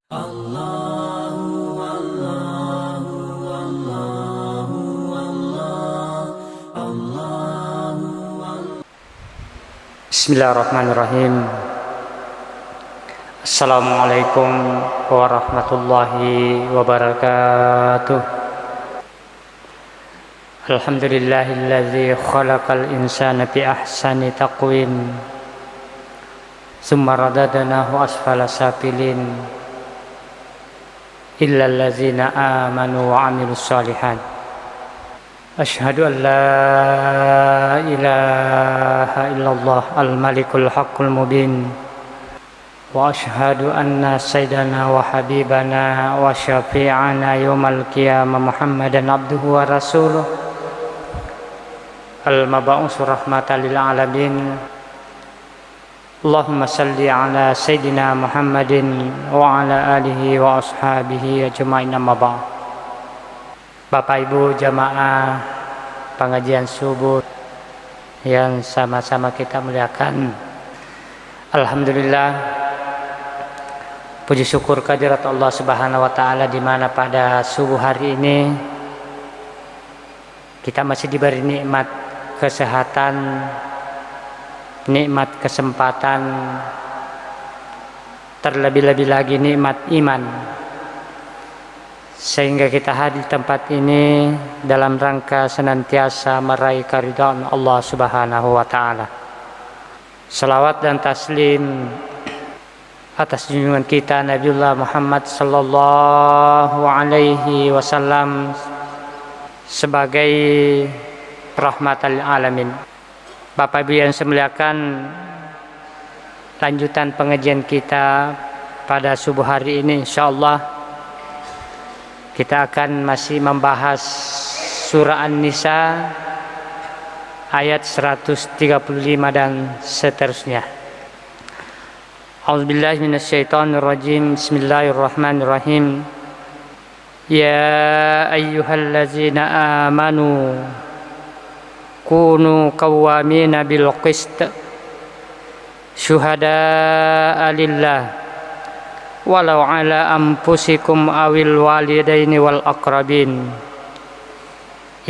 Bismillahirrahmanirrahim. Assalamualaikum warahmatullahi wabarakatuh. Alhamdulillahilladzi khalaqal insana bi ahsani taqwim tsumma radadnahu asfala safilin illal ladzina amanu wa 'amilus shalihat. Asyhadu an la ilaha illallah al-malikul haqqul mubin wa asyhadu anna sayyidana wa habibana wa syafi'ana yaumal qiyamah Muhammadan abduhu wa rasuluh al-mab'us rahmatan lil alamin. Allahumma salli ala sayyidina Muhammadin wa ala alihi wa ashabihi ajma'in, amma ba'd. Bapak Ibu jamaah pengajian subuh yang sama-sama kita muliakan, alhamdulillah, puji syukur kehadirat Allah Subhanahu wa taala, di mana pada subuh hari ini kita masih diberi nikmat kesehatan, nikmat kesempatan, terlebih-lebih lagi nikmat iman, sehingga kita hadir di tempat ini dalam rangka senantiasa meraih keridhaan Allah Subhanahu wa taala. Salawat dan taslim atas junjungan kita Nabiullah Muhammad sallallahu alaihi wasallam sebagai rahmatal alamin. Bapak Ibu yang saya muliakan, lanjutan pengajian kita pada subuh hari ini insyaallah kita akan masih membahas surah An-Nisa ayat 135 dan seterusnya. A'udzubillahi minasyaitonirrajim. Bismillahirrahmanirrahim. Ya ayyuhallazina amanu kunu qawwamina bil qist syuhada'a lillah walau ala anfusikum awil walidaini wal aqrabin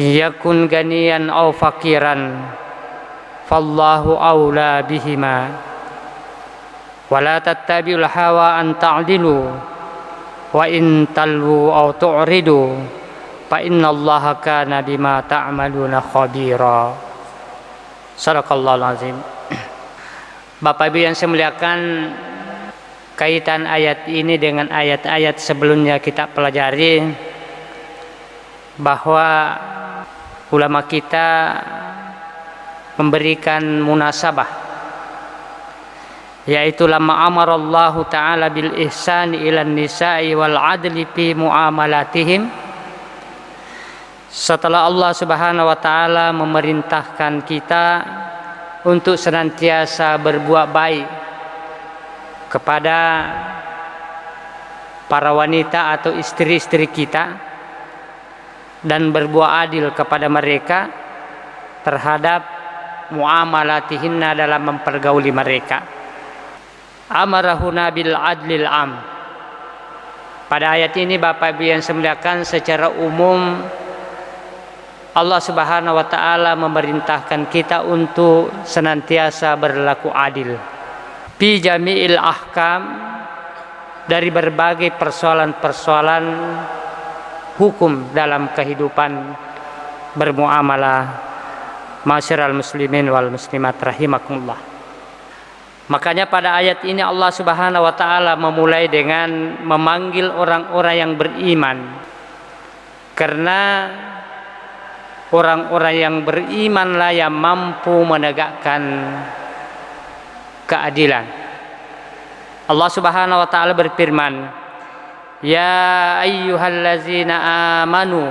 yakun ganiyan aw fakiran fallahu awla bihima wala tattabi'ul hawa an ta'dilu wa in talwu aw tu'ridu fa innallaha kana bima ta'maluna khabira. Shadaqallahul azim. Bapak Ibu yang saya muliakan, kaitan ayat ini dengan ayat-ayat sebelumnya kita pelajari bahwa ulama kita memberikan munasabah, yaitu lama amarallahu ta'ala bil ihsani ilan nisa'i wal adli fi muamalatihim. Setelah Allah Subhanahu wa taala memerintahkan kita untuk senantiasa berbuat baik kepada para wanita atau istri-istri kita dan berbuat adil kepada mereka terhadap muamalatihinna, dalam mempergauli mereka. Amarahuna bil adlil am. Pada ayat ini Bapak Ibu yang saya muliakan, secara umum Allah Subhanahu wa taala memerintahkan kita untuk senantiasa berlaku adil fi jami'il ahkam, dari berbagai persoalan-persoalan hukum dalam kehidupan bermuamalah. Ma'asyiral muslimin wal muslimat rahimakumullah. Makanya pada ayat ini Allah Subhanahu wa taala memulai dengan memanggil orang-orang yang beriman, karena orang-orang yang berimanlah yang mampu menegakkan keadilan. Allah Subhanahu wa taala berfirman, ya ayyuhallazina amanu,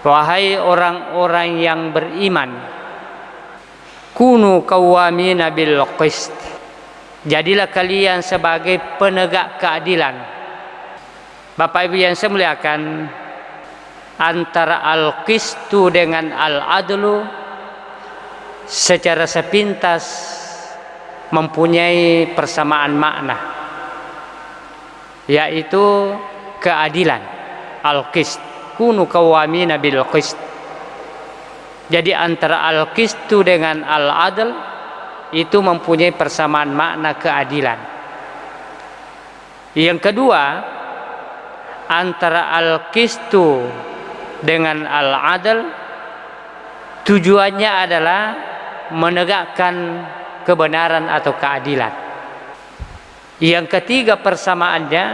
wahai orang-orang yang beriman, kunu qawwamina bil qist, jadilah kalian sebagai penegak keadilan. Bapak Ibu yang saya muliakan, antara al-qistu dengan al-adlu secara sepintas mempunyai persamaan makna. yaitu keadilan, al-qist, kunu qawwamina bil qist. Jadi antara al-qistu dengan al-adl itu mempunyai persamaan makna keadilan. Yang kedua, antara al-qistu dengan al-adl tujuannya adalah menegakkan kebenaran atau keadilan. Yang ketiga persamaannya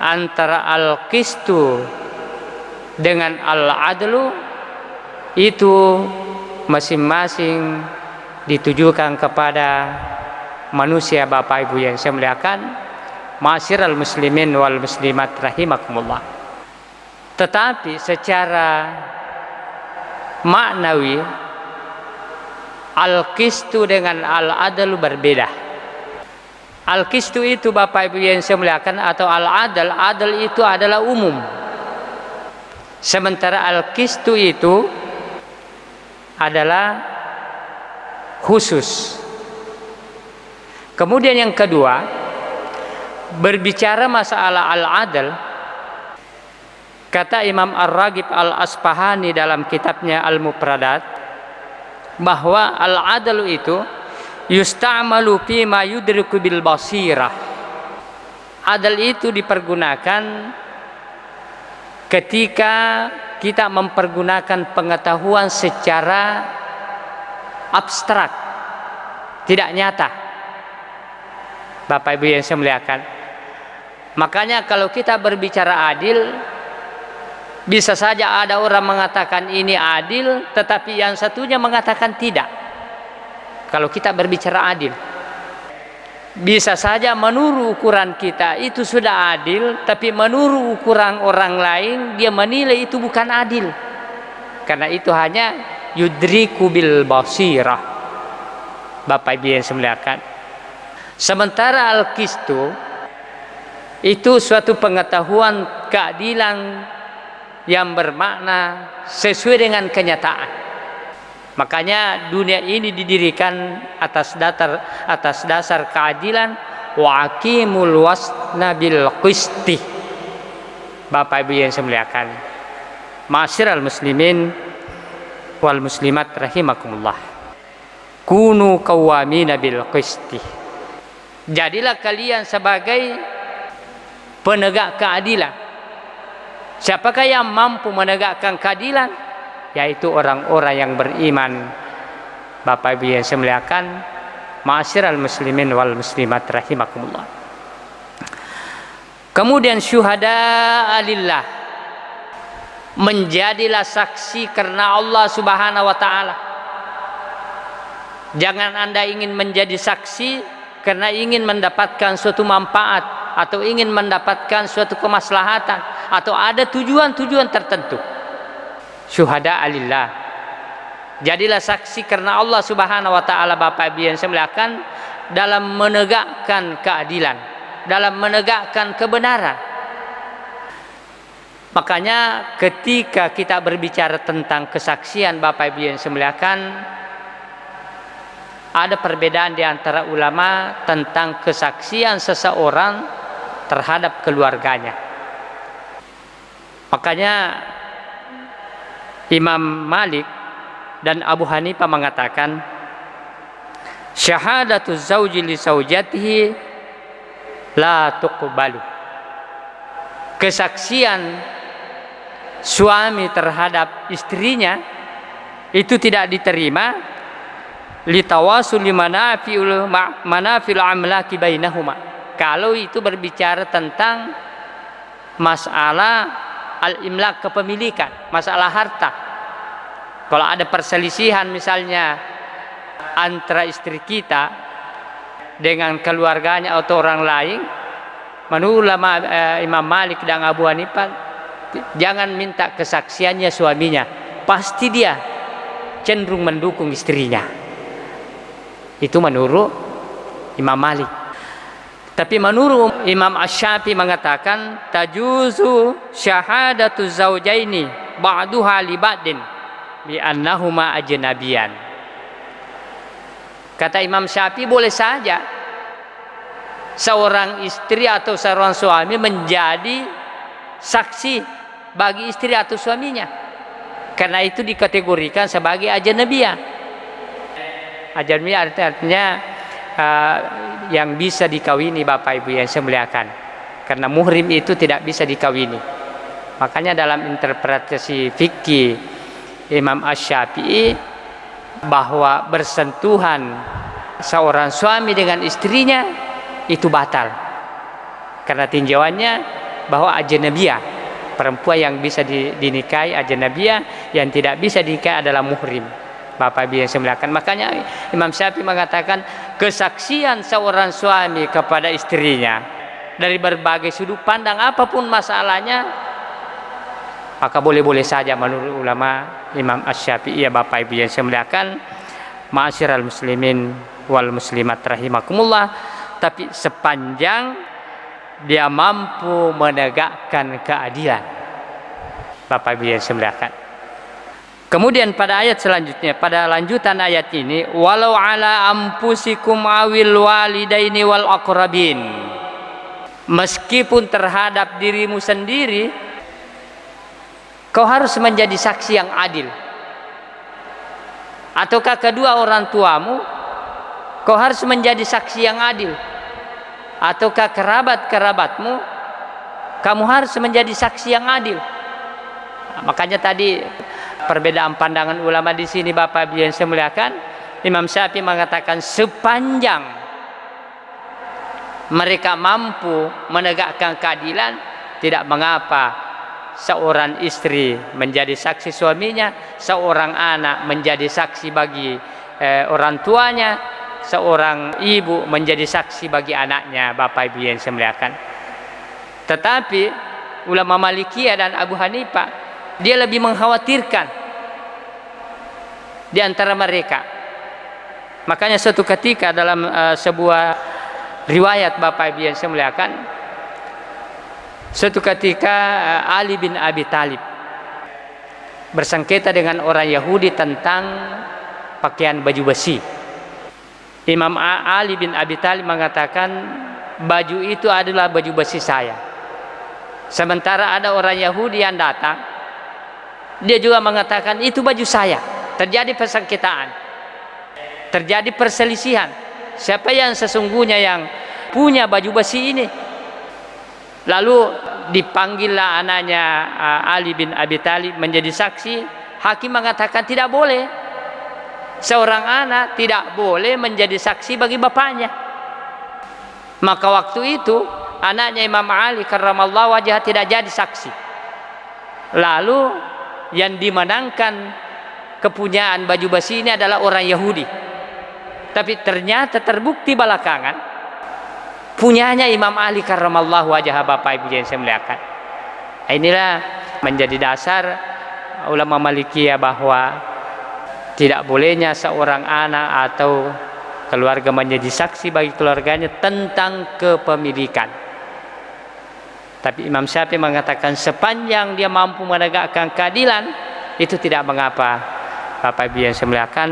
antara al-qistu dengan al-adlu itu masing-masing ditujukan kepada manusia. Bapak Ibu yang saya muliakan, ma'asyiral muslimin wal muslimat rahimakumullah. Tetapi secara maknawi al-qistu dengan al-adlu berbeda. Al-qistu itu Bapak Ibu yang saya muliakan atau al-adl, adl itu adalah umum. Sementara al-qistu itu adalah khusus. Kemudian yang kedua, berbicara masalah al-adl, kata Imam Ar-Raghib Al-Asfahani dalam kitabnya Al-Mufradat, bahwa al-adl itu yusta'malu fi ma yudriku bil basirah. Adl itu dipergunakan ketika kita mempergunakan pengetahuan secara abstrak, tidak nyata. Bapak Ibu yang saya muliakan, makanya kalau kita berbicara adil, bisa saja ada orang mengatakan ini adil, tetapi yang satunya mengatakan tidak. Kalau kita berbicara adil, bisa saja menurut ukuran kita itu sudah adil, tapi menurut ukuran orang lain dia menilai itu bukan adil. Karena itu hanya yudriku bil basirah. Bapak Ibu yang saya muliakan, sementara al-qistu itu suatu pengetahuan keadilan yang bermakna sesuai dengan kenyataan. Makanya dunia ini didirikan atas dasar keadilan, wa aqimul wasna bil qisti. Bapak Ibu yang saya muliakan, ma'asyiral muslimin wal muslimat rahimakumullah, kunu qawwamina bil qisti. Jadilah kalian sebagai penegak keadilan. Siapakah yang mampu menegakkan keadilan? Yaitu orang-orang yang beriman. Bapak Ibu yang saya muliakan, ma'asyiral muslimin wal muslimat rahimakumullah. Kemudian syuhada lillah, menjadilah saksi karena Allah Subhanahu wa taala. Jangan Anda ingin menjadi saksi karena ingin mendapatkan suatu manfaat atau ingin mendapatkan suatu kemaslahatan atau ada tujuan-tujuan tertentu. Syuhada alillah, jadilah saksi karena Allah Subhanahu wa taala. Bapak Ibu yang saya muliakan, dalam menegakkan keadilan, dalam menegakkan kebenaran. Makanya ketika kita berbicara tentang kesaksian, Bapak Ibu yang saya muliakan, ada perbedaan di antara ulama tentang kesaksian seseorang terhadap keluarganya. Makanya Imam Malik dan Abu Hanifah mengatakan, syahadatu zauji li zaujatihi la tuqbalu. Kesaksian suami terhadap istrinya itu tidak diterima, litawasuli manafil amlaki bainahuma. Kalau itu berbicara tentang masalah al-imlak, kepemilikan, masalah harta. Kalau ada perselisihan misalnya antara istri kita dengan keluarganya atau orang lain, menurut ulama Imam Malik dan Abu Hanifah, jangan minta kesaksiannya suaminya, pasti dia cenderung mendukung istrinya. Itu menurut Imam Malik. Tapi menurut Imam Asy-Syafi'i mengatakan, tajuzu syahadatu zaujaini ba'duha li ba'din bi annahuma ajnabiyan. Kata Imam Syafi'i, boleh saja seorang istri atau seorang suami menjadi saksi bagi istri atau suaminya, karena itu dikategorikan sebagai ajnabiyah. Ajnabiyah artinya yang bisa dikawini, Bapak Ibu yang saya muliakan, karena muhrim itu tidak bisa dikawini. Makanya dalam interpretasi fikih Imam Asy-Syafi'i bahwa bersentuhan seorang suami dengan istrinya itu batal, karena tinjauannya bahwa ajnabiyah, perempuan yang bisa dinikahi ajnabiyah, yang tidak bisa dinikahi adalah muhrim, Bapak Ibu yang saya muliakan. Makanya Imam Syafi'i mengatakan kesaksian seorang suami kepada istrinya dari berbagai sudut pandang apapun masalahnya, maka boleh-boleh saja menurut ulama Imam Asy-Syafi'i, ya Bapak Ibu yang saya muliakan, ma'asyiral muslimin wal muslimat rahimakumullah. Tapi sepanjang dia mampu menegakkan keadilan, Bapak Ibu yang saya muliakan. Kemudian pada ayat selanjutnya, pada lanjutan ayat ini, walau ala ampusikum awil walidaini wal aqrabin, meskipun terhadap dirimu sendiri kau harus menjadi saksi yang adil, ataukah kedua orang tuamu kau harus menjadi saksi yang adil, ataukah kerabat-kerabatmu kamu harus menjadi saksi yang adil. Makanya tadi perbedaan pandangan ulama di sini, Bapak Ibu yang saya muliakan, Imam Syafi'i mengatakan sepanjang mereka mampu menegakkan keadilan, tidak mengapa seorang istri menjadi saksi suaminya, seorang anak menjadi saksi bagi orang tuanya, seorang ibu menjadi saksi bagi anaknya, Bapak Ibu yang saya muliakan. Tetapi ulama Malikiyah dan Abu Hanifah, dia lebih mengkhawatirkan di antara mereka. Makanya suatu ketika dalam sebuah riwayat, Bapak Ibu yang saya muliakan, suatu ketika Ali bin Abi Thalib bersengketa dengan orang Yahudi tentang pakaian baju besi. Imam Ali bin Abi Thalib mengatakan baju itu adalah baju besi saya. Sementara ada orang Yahudi yang datang, dia juga mengatakan itu baju saya. Terjadi persengketaan, terjadi perselisihan, siapa yang sesungguhnya yang punya baju besi ini. Lalu dipanggillah anaknya Ali bin Abi Thalib menjadi saksi. Hakim mengatakan tidak boleh, seorang anak tidak boleh menjadi saksi bagi bapaknya. Maka waktu itu anaknya Imam Ali karramallahu wajhah tidak jadi saksi. Lalu yang dimenangkan kepunyaan baju besi ini adalah orang Yahudi. Tapi ternyata terbukti belakangan punyanya Imam Ali karramallahu wajhah, Bapak Ibu yang saya muliakan. Inilah menjadi dasar ulama Malikiyah bahwa tidak bolehnya seorang anak atau keluarga menjadi saksi bagi keluarganya tentang kepemilikan. Tapi Imam Syafi'i mengatakan sepanjang dia mampu menegakkan keadilan, itu tidak mengapa, Bapak Ibu yang saya muliakan,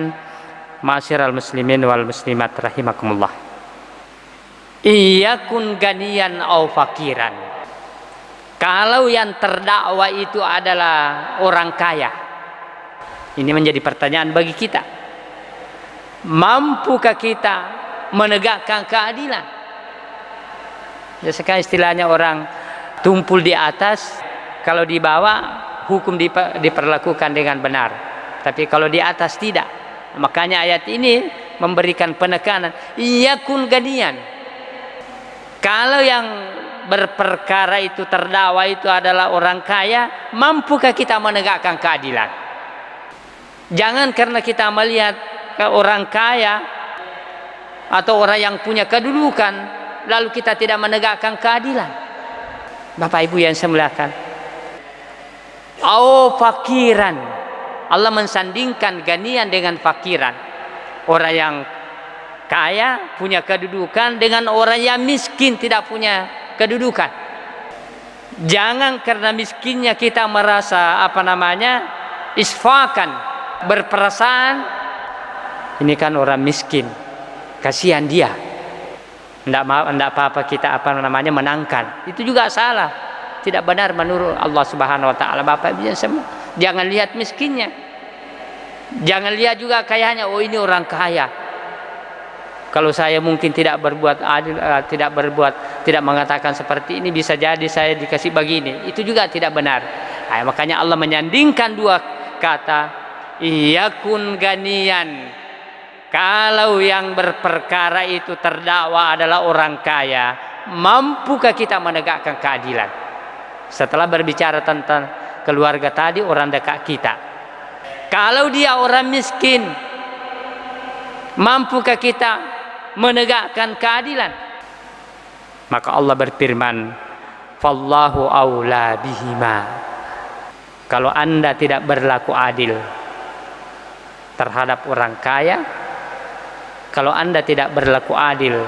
ma'asyiral muslimin wal muslimat rahimakumullah. Iyakun ganiyan au fakiran. Kalau yang terdakwa itu adalah orang kaya, ini menjadi pertanyaan bagi kita. Mampukah kita menegakkan keadilan? Ya, sekarang istilahnya orang tumpul di atas, kalau di bawah hukum diperlakukan dengan benar, tapi kalau di atas tidak. Makanya ayat ini memberikan penekanan, iyakun ganiyan. Kalau yang berperkara itu terdakwa itu adalah orang kaya, mampukah kita menegakkan keadilan? Jangan karena kita melihat ke orang kaya atau orang yang punya kedudukan lalu kita tidak menegakkan keadilan. Bapak Ibu yang saya muliakan, au fakiran, Allah mensandingkan ganian dengan fakiran. Orang yang kaya punya kedudukan dengan orang yang miskin tidak punya kedudukan. Jangan karena miskinnya kita merasa isfakan, berperasaan ini kan orang miskin, kasihan dia. Tidak apa-apa kita menangkan. Itu juga salah. Tidak benar menurut Allah Subhanahu wa taala. Bapak Ibu semua, jangan lihat miskinnya. Jangan lihat juga kayanya, oh ini orang kaya. Kalau saya mungkin tidak berbuat adil, tidak mengatakan seperti ini, bisa jadi saya dikasih begini. Itu juga tidak benar. Nah, makanya Allah menyandingkan dua kata, iyakun ganiyan. Kalau yang berperkara itu terdakwa adalah orang kaya, mampukah kita menegakkan keadilan? Setelah berbicara tentang keluarga tadi, orang dekat kita. Kalau dia orang miskin, mampukah kita menegakkan keadilan? Maka Allah berfirman, fallahu aula bihima. Kalau Anda tidak berlaku adil terhadap orang kaya, kalau Anda tidak berlaku adil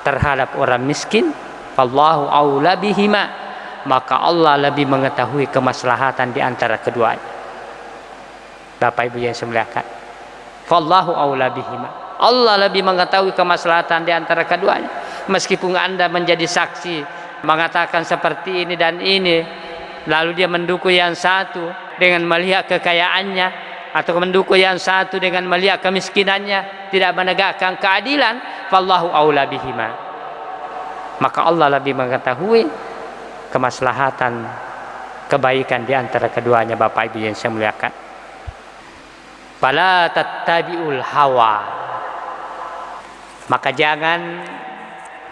terhadap orang miskin, fallahu aula bihima, maka Allah lebih mengetahui kemaslahatan di antara keduanya. Bapak Ibu yang saya muliakan, fallahu aula bihima, Allah lebih mengetahui kemaslahatan di antara keduanya. Meskipun Anda menjadi saksi mengatakan seperti ini dan ini, lalu dia mendukung yang satu dengan melihat kekayaannya, atau mendukung yang satu dengan melihat kemiskinannya, tidak menegakkan keadilan, fallahu aula bihima, maka Allah lebih mengetahui kemaslahatan kebaikan di antara keduanya. Bapak Ibu yang saya muliakan, fala tattabi'ul hawa, maka jangan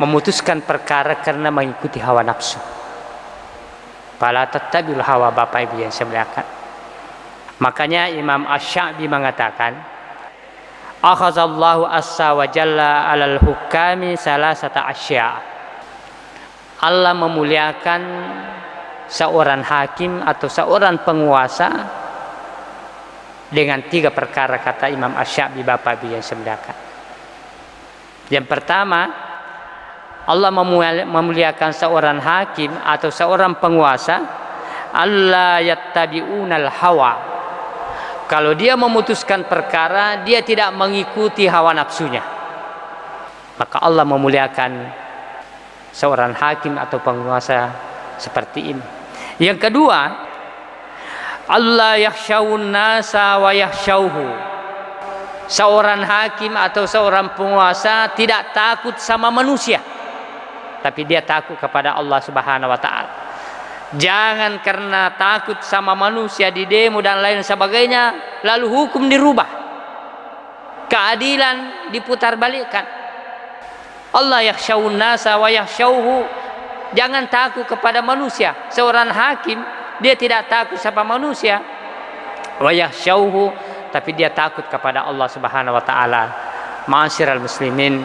memutuskan perkara karena mengikuti hawa nafsu. Fala tattabi'ul hawa, Bapak Ibu yang saya muliakan. Makanya Imam Asy-Sya'bi mengatakan, akhazallahu azza wa jalla 'alal hukami salasata asya'. Allah memuliakan seorang hakim atau seorang penguasa dengan 3 perkara, kata Imam Asy-Sya'bi, Bapak Ibu yang saya muliakan. Yang pertama, Allah memuliakan seorang hakim atau seorang penguasa, alla yattabi'unal hawa. Kalau dia memutuskan perkara, dia tidak mengikuti hawa nafsunya. Maka Allah memuliakan seorang hakim atau penguasa seperti ini. Yang kedua, Allah yakhshawun nasa wa yakhshawhu. Seorang hakim atau seorang penguasa tidak takut sama manusia, tapi dia takut kepada Allah Subhanahu wa taala. Jangan karena takut sama manusia di demo dan lain sebagainya, lalu hukum dirubah, keadilan diputar balikkan. Allah yakhshawun nasa wa yakhshawhu. Jangan takut kepada manusia. Seorang hakim, dia tidak takut sama manusia. Wa yakhshawhu, tapi dia takut kepada Allah Subhanahu wa taala. Ma'asyiral muslimin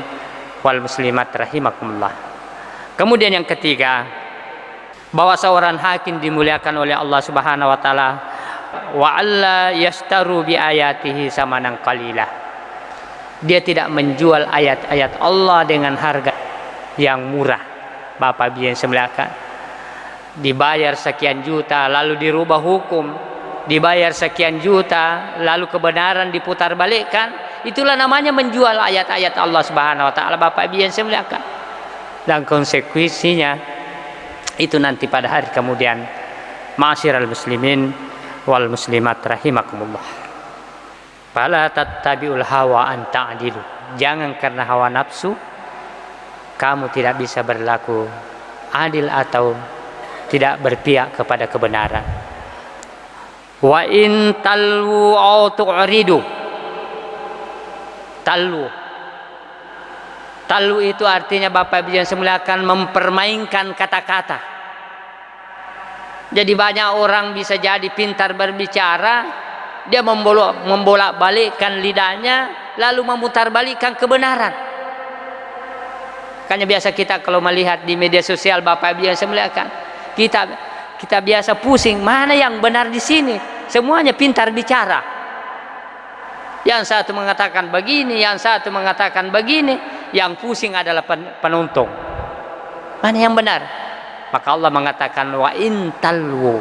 wal muslimat rahimakumullah. Kemudian yang ketiga, bahwa seorang hakim dimuliakan oleh Allah Subhanahu wa taala, wa alla yastaru bi ayatihi samanan qalilah. Dia tidak menjual ayat-ayat Allah dengan harga yang murah. Bapak Ibu yang saya muliakan, dibayar sekian juta lalu dirubah hukum, dibayar sekian juta lalu kebenaran diputar balikkan, itulah namanya menjual ayat-ayat Allah Subhanahu wa taala. Bapak Ibu yang saya muliakan, dan konsekuensinya itu nanti pada hari kemudian. Ma'asyiral muslimin wal muslimat rahimakumullah, fala tattabi'ul hawa an ta'dilu. Jangan karena hawa nafsu kamu tidak bisa berlaku adil atau tidak berpihak kepada kebenaran. Wa in talwu au tu'ridu. Talwu itu artinya, Bapak Ibu yang saya muliakan, mempermainkan kata-kata. Jadi banyak orang bisa jadi pintar berbicara, dia membolak-balikkan lidahnya lalu memutarbalikkan kebenaran. Makanya biasa kita kalau melihat di media sosial, Bapak Ibu yang saya muliakan, kita biasa pusing mana yang benar di sini. Semuanya pintar bicara. Yang satu mengatakan begini, yang satu mengatakan begini. Yang pusing adalah penuntung. Mana yang benar? Maka Allah mengatakan wa intalwu.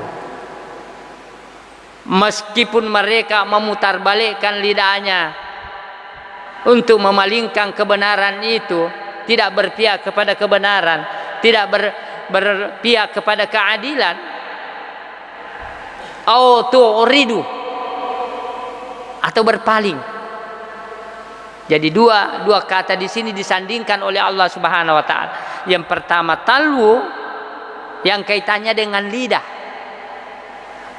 Meskipun mereka memutarbalikkan lidahnya untuk memalingkan kebenaran itu, tidak berpihak kepada kebenaran, tidak berpihak kepada keadilan, au tu'ridu, atau berpaling. Jadi dua kata di sini disandingkan oleh Allah Subhanahu wa taala. Yang pertama talwu, yang kaitannya dengan lidah.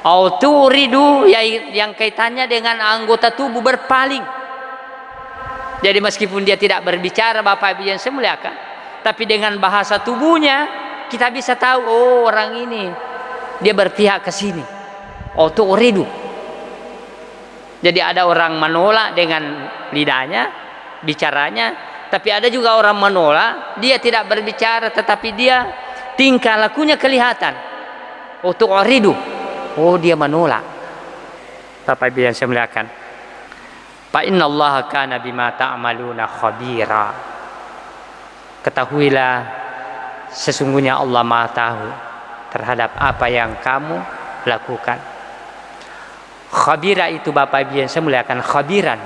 Au tu'ridu, yang kaitannya dengan anggota tubuh, berpaling. Jadi meskipun dia tidak berbicara, Bapak Ibu yang saya muliakan, tapi dengan bahasa tubuhnya kita bisa tahu, oh orang ini dia berpihak ke sini. Oh tu'ridu. Jadi ada orang menolak dengan lidahnya, bicaranya, tapi ada juga orang menolak, dia tidak berbicara tetapi dia tingkah lakunya kelihatan. Oh tu'ridu. Oh dia menolak. Bapak Ibu yang saya muliakan, fa innallaha kana bima ta'maluna khabira. Ketahuilah sesungguhnya Allah Maha tahu terhadap apa yang kamu lakukan. Khabira itu Bapak Ibu yang saya muliakan, khabiran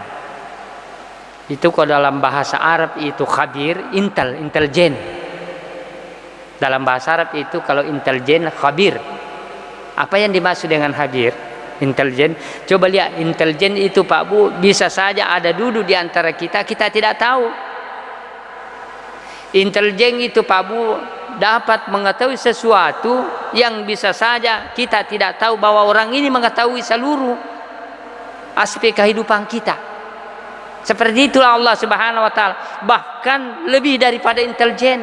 itu kalau dalam bahasa Arab itu khabir, intelijen. Dalam bahasa Arab itu kalau intelijen khabir. Apa yang dimaksud dengan khabir? Intelijen. Coba lihat, intelijen itu Pak Bu bisa saja ada duduk di antara kita tidak tahu. Intelijen itu Pak Bu dapat mengetahui sesuatu yang bisa saja kita tidak tahu, bahwa orang ini mengetahui seluruh aspek kehidupan kita. Seperti itulah Allah Subhanahu wa taala, bahkan lebih daripada intelijen.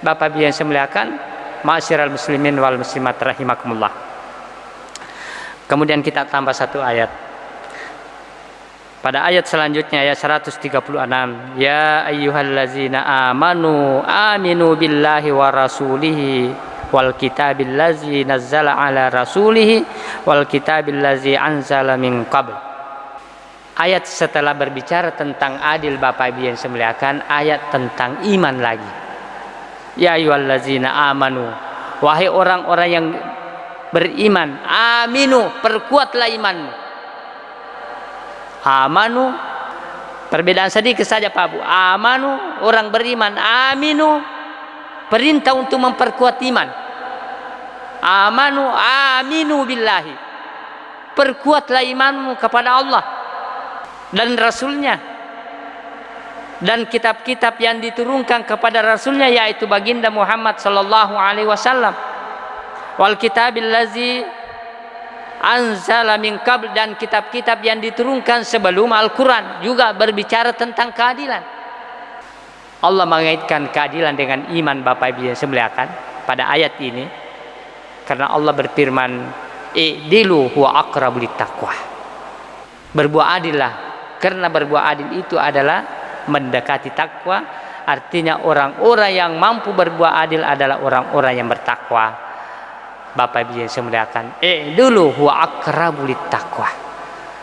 Bapak Ibu yang saya muliakan, ma'asyiral muslimin wal muslimat rahimakumullah. Kemudian kita tambah satu ayat. Pada ayat selanjutnya, ayat 136, ya ayyuhallazina amanu aminu billahi wa rasulihi wal kitabil ladzi nazzala ala rasulihi wal kitabil ladzi anzala min qabl. Ayat setelah berbicara tentang adil, Bapak Ibu yang saya muliakan, ayat tentang iman lagi. Ya ayyuhallazina amanu, wahai orang-orang yang beriman, aminu, perkuatlah imanmu. Amanu, perbedaan sedikit saja Pak Bu. Amanu orang beriman, aminu perintah untuk memperkuat iman. Amanu, aminu billahi, perkuatlah imanmu kepada Allah dan Rasulnya, dan kitab-kitab yang diturunkan kepada Rasulnya, yaitu baginda Muhammad sallallahu alaihi wasallam. Wal kitabil ladzi anzala min qabl, dan kitab-kitab yang diturunkan sebelum Al-Quran juga berbicara tentang keadilan. Allah mengaitkan keadilan dengan iman, Bapak Ibu yang saya muliakan, pada ayat ini, karena Allah berfirman, i'dilu huwa aqrabu littaqwa. Berbuat adillah, karena berbuat adil itu adalah mendekati takwa. Artinya orang-orang yang mampu berbuat adil adalah orang-orang yang bertakwa. Bapak Ibu yang saya muliakan, dulu huwa aqrabu littaqwa.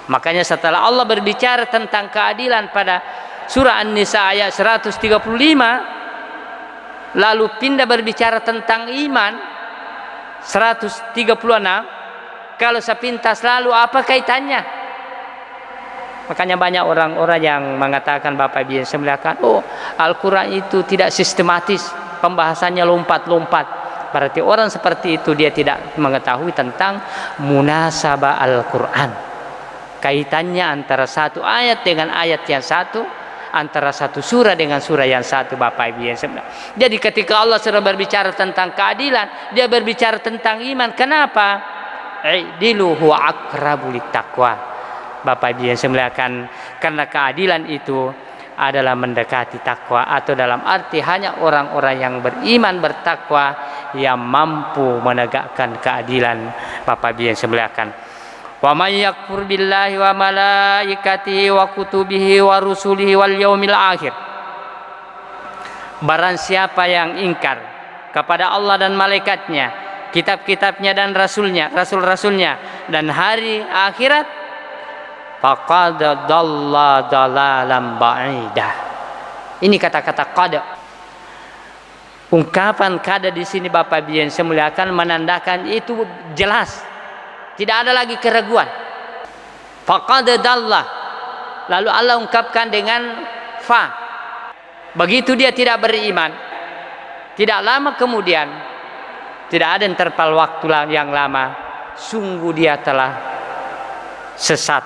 Makanya setelah Allah berbicara tentang keadilan pada surah An-Nisa ayat 135, lalu pindah berbicara tentang iman 136. Kalau sepintas lalu apa kaitannya? Makanya banyak orang-orang yang mengatakan, Bapak Ibu yang saya muliakan, oh Al-Quran itu tidak sistematis, pembahasannya lompat-lompat. Berarti orang seperti itu dia tidak mengetahui tentang munasabah Al-Quran, kaitannya antara satu ayat dengan ayat yang satu, antara satu surah dengan surah yang satu, Bapak Ibu yang sebenarnya. Jadi ketika Allah sudah berbicara tentang keadilan, dia berbicara tentang iman. Kenapa? I'dilu huwa aqrabu littaqwa. Bapak Ibu yang semuliakan, karena keadilan itu adalah mendekati takwa, atau dalam arti hanya orang-orang yang beriman bertakwa yang mampu menegakkan keadilan. Bapak Ibu yang semuliakan, wa may yakfur billahi wa malaikatihi wa kutubihi wa rusulihi wal yaumil akhir, barang siapa yang ingkar kepada Allah dan malaikatnya, kitab-kitabnya dan rasul-rasulnya dan hari akhirat, faqad dhalla dhalalan ba'idah. Ini kata-kata qad. Ungkapan qad di sini, Bapak Ibu yang saya muliakan, menandakan itu jelas, tidak ada lagi keraguan. Faqad dhalla, lalu Allah ungkapkan dengan fa, Begitu dia tidak beriman, tidak lama kemudian, tidak ada interval waktu yang lama, sungguh dia telah sesat,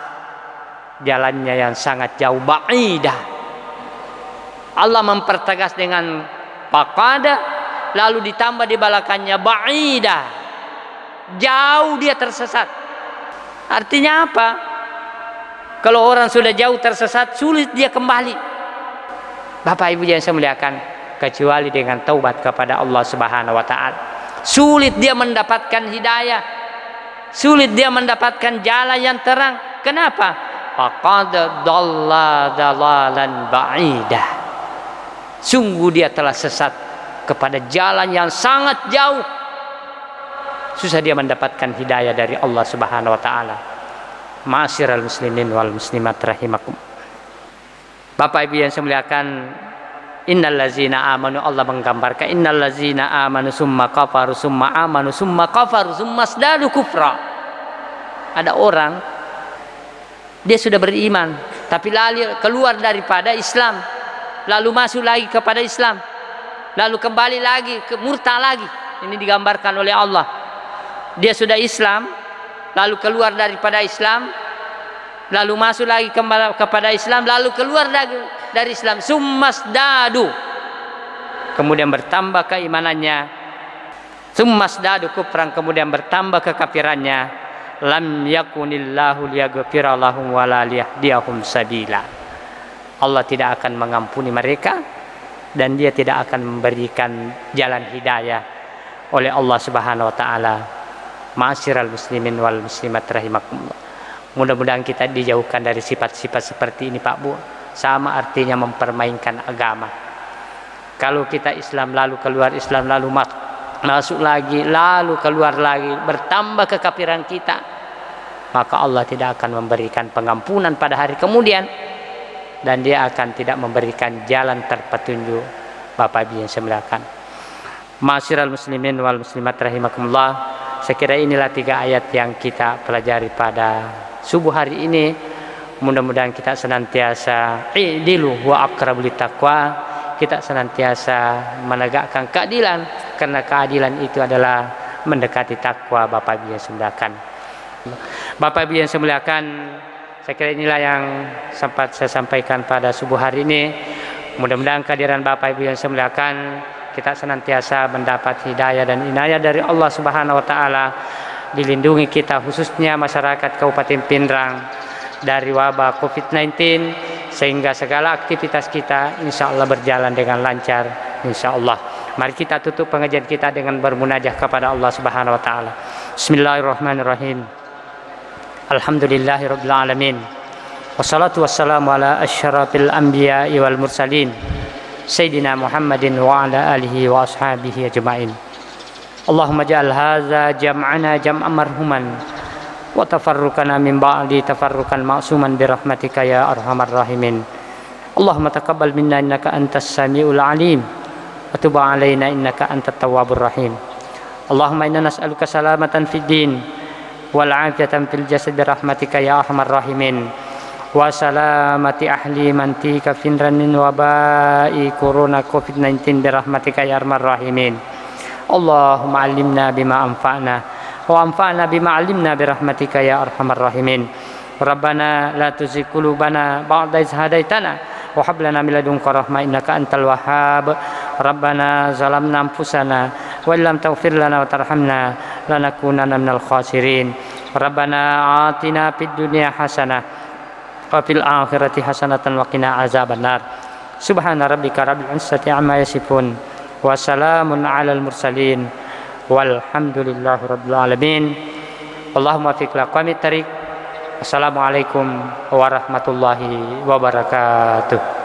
jalannya yang sangat jauh, ba'idah. Allah mempertegas dengan faqada, lalu ditambah di belakangnya ba'idah, jauh dia tersesat. Artinya apa? Kalau orang sudah jauh tersesat, sulit dia kembali. Bapak Ibu yang saya muliakan, kecuali dengan taubat kepada Allah Subhanahu wa taala. Sulit dia mendapatkan hidayah, sulit dia mendapatkan jalan yang terang. Kenapa? Faqad dhalla dhalalan ba'idah. Sungguh dia telah sesat kepada jalan yang sangat jauh. Susah dia mendapatkan hidayah dari Allah Subhanahu wa taala. Ma'asyiral muslimin wal muslimat rahimakum. Bapak Ibu yang saya muliakan, innal ladzina amanu, Allah menggambarkan innal ladzina amanu summa kafaru summa amanu summa kafaru summa zdadu kufra. Ada orang dia sudah beriman tapi lalu keluar daripada Islam, lalu masuk lagi kepada Islam, lalu kembali lagi ke murtad lagi. Ini digambarkan oleh Allah. Dia sudah Islam, lalu keluar daripada Islam, lalu masuk lagi kepada Islam, lalu keluar dari Islam, summasdadu, kemudian bertambah keimanannya, summasdadu kufran, kemudian bertambah kekafirannya, lam yakunillahu liyaghfira lahum wa la liyahdiyahum sabila. Allah tidak akan mengampuni mereka dan dia tidak akan memberikan jalan hidayah oleh Allah Subhanahu wa taala. Ma'asyiral muslimin wal muslimat rahimakumullah. Mudah-mudahan kita dijauhkan dari sifat-sifat seperti ini, Pak Bu. Sama artinya mempermainkan agama. Kalau kita Islam lalu keluar Islam, lalu masuk lagi, lalu keluar lagi, bertambah kekafiran kita, maka Allah tidak akan memberikan pengampunan pada hari kemudian, dan dia akan tidak memberikan jalan terpetunjuk. Bapak Ibu yang saya muliakan, ma'asyiral muslimin wal muslimat rahimakumullah, saya kira inilah 3 ayat yang kita pelajari pada subuh hari ini. Mudah-mudahan kita senantiasa i'dilu wa aqrabu littaqwa, kita senantiasa menegakkan keadilan, karena keadilan itu adalah mendekati takwa. Bapak Ibu yang saya muliakan, Bapak Ibu yang saya muliakan, saya kira inilah yang sempat saya sampaikan pada subuh hari ini. Mudah-mudahan kehadiran Bapak Ibu yang saya muliakan, kita senantiasa mendapat hidayah dan inayah dari Allah Subhanahu wa taala, dilindungi kita khususnya masyarakat Kabupaten Pindrang dari wabah COVID-19, sehingga segala aktivitas kita insya Allah berjalan dengan lancar insya Allah. Mari kita tutup pengajian kita dengan bermunajah kepada Allah Subhanahu wa taala. Bismillahirrahmanirrahim. Alhamdulillahirabbil alamin. Wassalatu wassalamu ala asyrafil anbiya'i wal mursalin Sayyidina Muhammadin wa ala alihi wa ashabihi ajma'in. Allahumma ja'al hadza jam'ana jam'an marhuman wa tafarruqana min ba'di tafarruqan ma'suman bi rahmatika ya arhamar rahimin. Allahumma taqabbal minna innaka antas samiul alim wa tub 'alaina innaka antat tawwabur rahim. Allahumma inna nas'aluka salamatan fid din wal 'afiyatan fil jasad bi rahmatika ya arhamar rahimin. Wa salamati ahli mantika finranin wabai corona COVID-19 bi rahmatika ya arhamar rahimin. Allahumma 'allimna bima anfa'na wa anfa'na bima 'allimna bi rahmatika ya arhamar rahimin. Rabbana la tuzigh qulubana ba'da idh hadaitana wa hab lana min ladunka rahmah innaka antal wahhab. Rabbana zalamna anfusana wa illam taghfir lana wa tarhamna lanakunanna minal khasirin. Rabbana atina fid dunya hasanah wa fil akhirati hasanatan wa qina azabannar. Subhana rabbika rabbil izzati amma yasifun wa salamun alal mursalin walhamdulillahi rabbil alamin. Allahumma fiq laqamit tariq. Assalamualaikum warahmatullahi wabarakatuh.